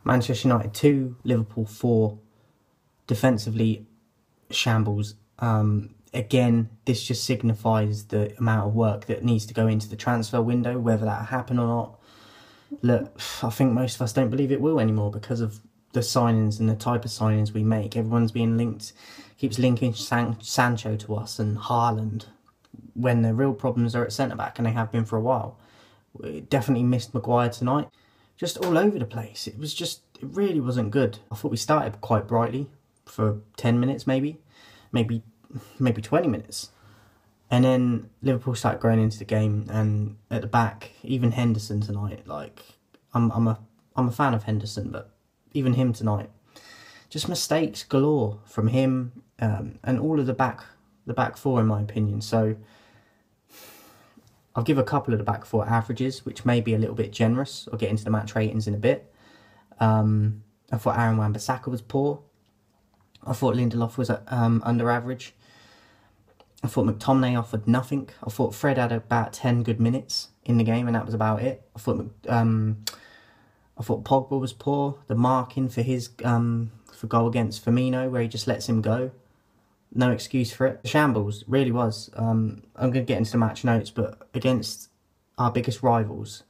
Manchester United 2, Liverpool 4. Defensively, shambles. Again, this just signifies the amount of work that needs to go into the transfer window, whether that happen or not. Look, I think most of us don't believe it will anymore because of the signings and the type of signings we make. Everyone's being linked, keeps linking Sancho to us and Haaland, when the real problems are at centre-back, and they have been for a while. We definitely missed Maguire tonight. Just all over the place. It really wasn't good. I thought we started quite brightly for 10 minutes maybe 20 minutes. And then Liverpool started growing into the game, and at the back, even Henderson tonight, like, I'm a fan of Henderson, but even him tonight, just mistakes galore from him, and all of the back four, in my opinion. So I'll give a couple of the back four averages, which may be a little bit generous. I'll get into the match ratings in a bit. I thought Aaron Wan-Bissaka was poor. I thought Lindelof was under average. I thought McTominay offered nothing. I thought Fred had about 10 good minutes in the game, and that was about it. I thought Pogba was poor. The marking for his for goal against Firmino, where he just lets him go, no excuse for it. Shambles, really was. I'm going to get into the match notes, but against our biggest rivals,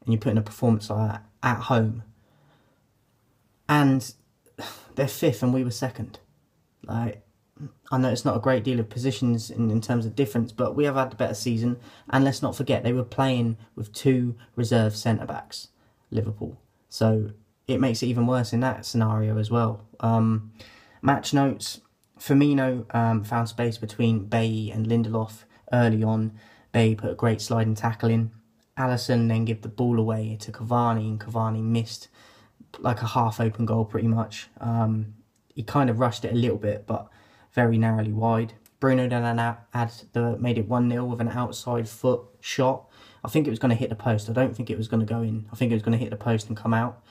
and you put in a performance like that at home, and they're fifth and we were second. Like, I know it's not a great deal of positions in terms of difference, but we have had a better season. And let's not forget, they were playing with 2 reserve centre-backs, Liverpool. So it makes it even worse in that scenario as well. Match notes, Firmino found space between Bailly and Lindelof early on. Bailly put a great sliding tackle in. Alisson then gave the ball away to Cavani, and Cavani missed like a half-open goal pretty much. He kind of rushed it a little bit, but very narrowly wide. Bruno then made it 1-0 with an outside foot shot. I think it was going to hit the post. I don't think it was going to go in. I think it was going to hit the post and come out.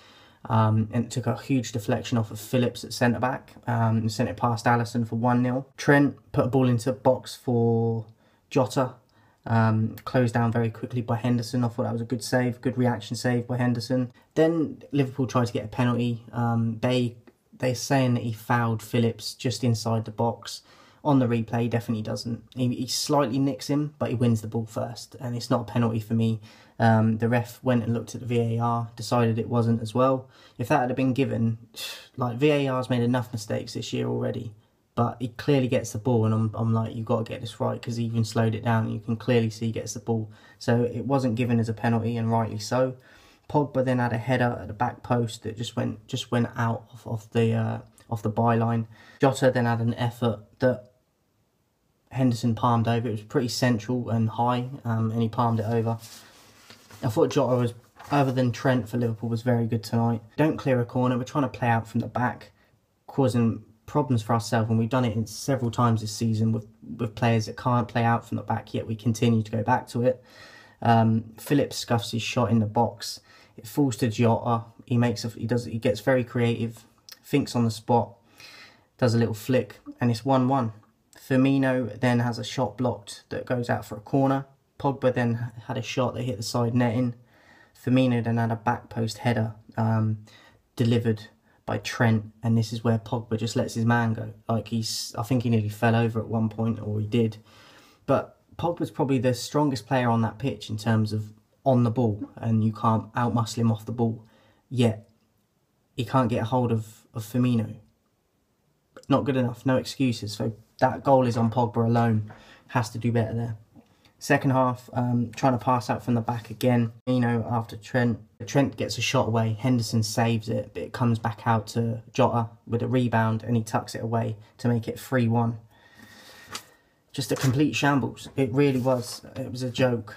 And it took a huge deflection off of Phillips at centre-back. And sent it past Alisson for 1-0. Trent put a ball into the box for Jota. Closed down very quickly by Henderson. I thought that was a good save, good reaction save by Henderson. Then Liverpool tried to get a penalty. They're saying that he fouled Phillips just inside the box. On the replay, he definitely doesn't. He slightly nicks him, but he wins the ball first, and it's not a penalty for me. The ref went and looked at the VAR, decided it wasn't as well. If that had been given, like, VAR's made enough mistakes this year already, but he clearly gets the ball, and I'm like, you've got to get this right, because he even slowed it down. You can clearly see he gets the ball. So it wasn't given as a penalty, and rightly so. Pogba then had a header at the back post that just went out off the byline. Jota then had an effort that Henderson palmed over. It was pretty central and high, and he palmed it over. I thought Jota was, other than Trent for Liverpool, was very good tonight. Don't clear a corner. We're trying to play out from the back, causing problems for ourselves, and we've done it several times this season with players that can't play out from the back, yet we continue to go back to it. Phillips scuffs his shot in the box. It falls to Jota. He gets very creative, thinks on the spot, does a little flick, and it's 1-1. Firmino then has a shot blocked that goes out for a corner. Pogba then had a shot that hit the side netting. Firmino then had a back post header delivered by Trent, and this is where Pogba just lets his man go. Like, I think he nearly fell over at one point, or he did. But Pogba's probably the strongest player on that pitch in terms of on the ball, and you can't outmuscle him off the ball, yet he can't get a hold of Firmino. Not good enough, no excuses. So that goal is on Pogba alone. Has to do better there. Second half, trying to pass out from the back again. After Trent gets a shot away. Henderson saves it, but it comes back out to Jota with a rebound, and he tucks it away to make it 3-1. Just a complete shambles. It really was. It was a joke.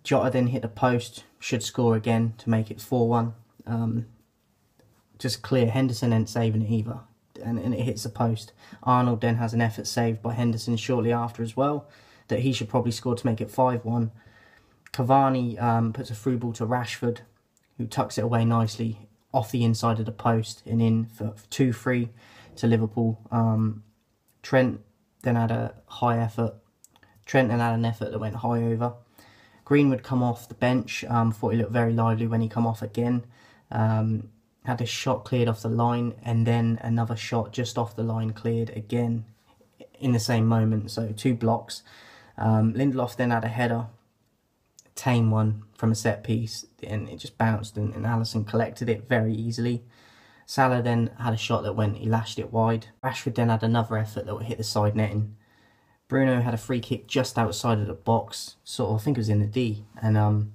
Jota then hit the post, should score again to make it 4-1. Just clear. Henderson ain't saving it either, and it hits the post. Arnold then has an effort saved by Henderson shortly after as well, that he should probably score to make it 5-1. Cavani puts a through ball to Rashford, who tucks it away nicely off the inside of the post and in for 2-3 to Liverpool. Trent then had a high effort. Trent then had an effort that went high over. Greenwood come off the bench. Thought he looked very lively when he come off again. Had a shot cleared off the line, and then another shot just off the line cleared again in the same moment. So 2 blocks. Lindelof then had a header, tame one from a set piece, and it just bounced, and Alisson collected it very easily. Salah then had a shot that he lashed it wide. Rashford then had another effort that would hit the side netting. Bruno had a free kick just outside of the box, I think it was in the D, and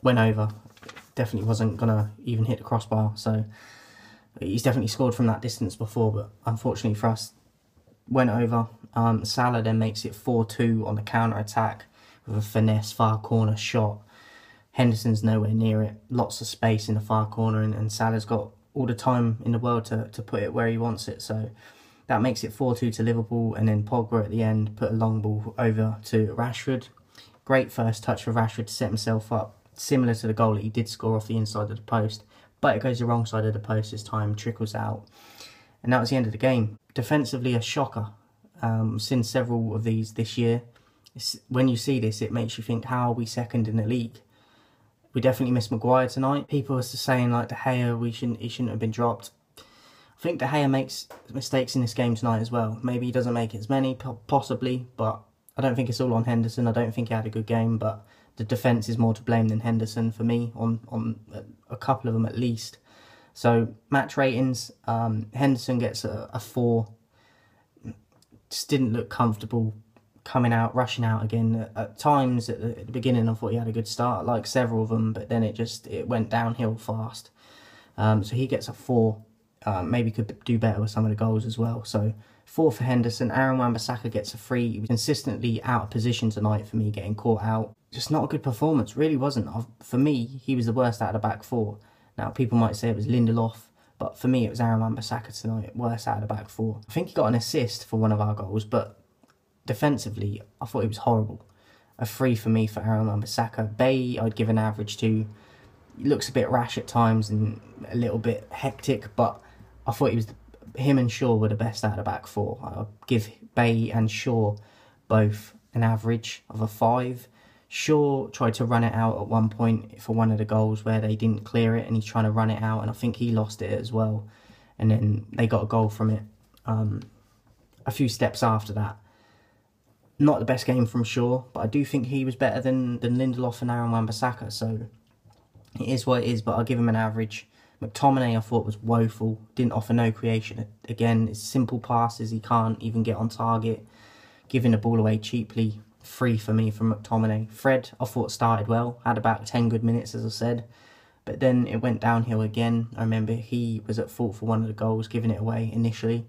went over. Definitely wasn't going to even hit the crossbar, so he's definitely scored from that distance before, but unfortunately for us, went over. Salah then makes it 4-2 on the counter-attack with a finesse far corner shot. Henderson's nowhere near it, lots of space in the far corner, and Salah's got all the time in the world to put it where he wants it, so that makes it 4-2 to Liverpool, and then Pogba at the end put a long ball over to Rashford. Great first touch for Rashford to set himself up, similar to the goal that he did score off the inside of the post, but it goes the wrong side of the post this time, trickles out, and that was the end of the game. Defensively, a shocker. Seen several of these this year. When you see this, it makes you think, how are we second in the league? We definitely missed Maguire tonight. People are saying like De Gea, he shouldn't have been dropped. I think De Gea makes mistakes in this game tonight as well. Maybe he doesn't make as many, possibly, but I don't think it's all on Henderson. I don't think he had a good game, but the defence is more to blame than Henderson for me, on a couple of them at least. So, match ratings, Henderson gets a 4. Just didn't look comfortable coming out, rushing out again. At times, at the beginning, I thought he had a good start, like several of them, but then it went downhill fast. So he gets a 4. Maybe could do better with some of the goals as well. So 4 for Henderson. Aaron Wan-Bissaka gets a 3. He was consistently out of position tonight for me, getting caught out. Just not a good performance, really wasn't. For me, he was the worst out of the back 4. Now, people might say it was Lindelof, but for me, it was Aaron Wan-Bissaka tonight, worst out of the back 4. I think he got an assist for one of our goals, but defensively, I thought he was horrible. A 3 for me for Aaron Wan-Bissaka. Bay, I'd give an average to. He looks a bit rash at times and a little bit hectic, but I thought him and Shaw were the best out of the back 4. I'll give Bay and Shaw both an average of a 5. Shaw tried to run it out at one point for one of the goals where they didn't clear it, and he's trying to run it out, and I think he lost it as well. And then they got a goal from it a few steps after that. Not the best game from Shaw, but I do think he was better than Lindelof and Aaron Wan-Bissaka, so it is what it is, but I'll give him an average. McTominay, I thought, was woeful. Didn't offer no creation. Again, it's simple passes. He can't even get on target. Giving the ball away cheaply. 3 for me from McTominay. Fred, I thought, started well. Had about 10 good minutes, as I said. But then it went downhill again. I remember he was at fault for one of the goals, giving it away initially.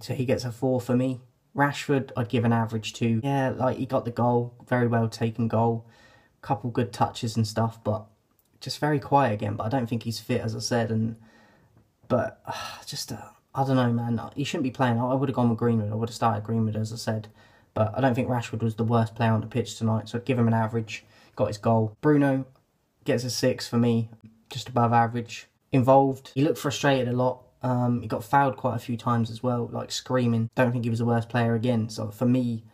So he gets a 4 for me. Rashford, I'd give an average to. Yeah, like, he got the goal. Very well taken goal. Couple good touches and stuff, but just very quiet again. But I don't think he's fit, as I said. I don't know, man. He shouldn't be playing. I would have gone with Greenwood. I would have started Greenwood, as I said. But I don't think Rashford was the worst player on the pitch tonight, so I'd give him an average. Got his goal. Bruno gets a 6 for me, just above average. Involved. He looked frustrated a lot. He got fouled quite a few times as well, like screaming. Don't think he was the worst player again. So for me,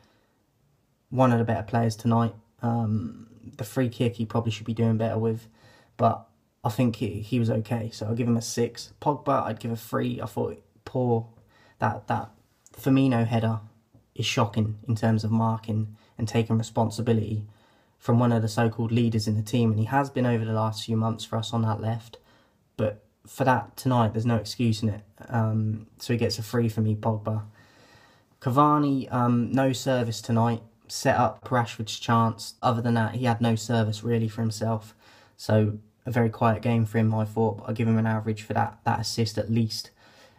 one of the better players tonight. The free kick he probably should be doing better with, but I think he was okay. So I'll give him a 6. Pogba, I'd give a 3. I thought poor. That Firmino header is shocking in terms of marking and taking responsibility from one of the so-called leaders in the team, and he has been over the last few months for us on that left, but for that tonight there's no excuse in it. So he gets a 3 for me, Pogba. Cavani, no service tonight, set up Rashford's chance. Other than that, he had no service really for himself, so a very quiet game for him, I thought. But I'll give him an average for that assist at least.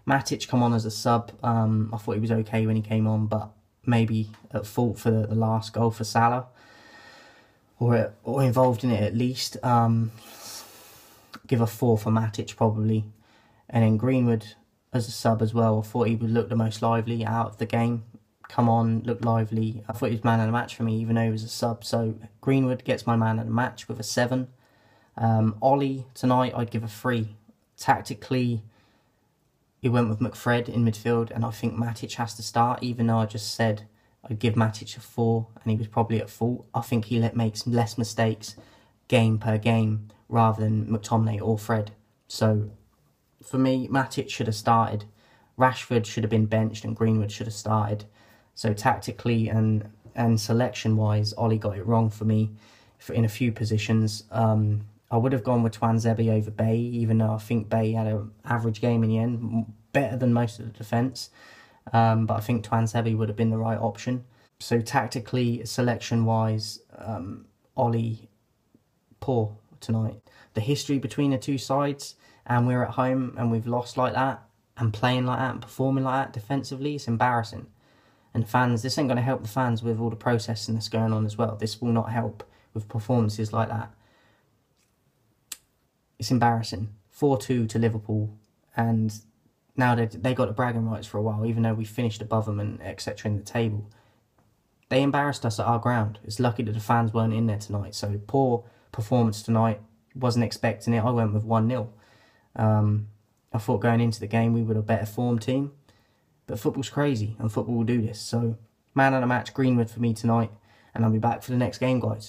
Matic come on as a sub. I thought he was okay when he came on, but maybe at fault for the last goal for Salah, or involved in it at least. Give a 4 for Matic probably. And then Greenwood as a sub as well. I thought he would look the most lively out of the game. Come on, look lively. I thought he was man of the match for me, even though he was a sub. So Greenwood gets my man of the match with a 7. Ollie tonight, I'd give a 3. Tactically, he went with McFred in midfield, and I think Matic has to start, even though I just said I'd give Matic a 4, and he was probably at fault. I think he makes less mistakes game per game rather than McTominay or Fred. So for me, Matic should have started, Rashford should have been benched, and Greenwood should have started. So tactically and selection-wise, Ollie got it wrong for me in a few positions. I would have gone with Tuanzebe over Bay, even though I think Bay had an average game in the end, better than most of the defence. But I think Tuanzebe would have been the right option. So tactically, selection-wise, Ollie, poor tonight. The history between the two sides, and we're at home and we've lost like that, and playing like that and performing like that defensively, it's embarrassing. And fans, this ain't going to help the fans with all the processing that's going on as well. This will not help with performances like that. It's embarrassing. 4-2 to Liverpool, and now they got the bragging rights for a while, even though we finished above them and etc. in the table. They embarrassed us at our ground. It's lucky that the fans weren't in there tonight. So poor performance tonight. Wasn't expecting it. I went with 1-0. I thought going into the game we were a better form team. But football's crazy and football will do this. So man of the match, Greenwood for me tonight. And I'll be back for the next game, guys.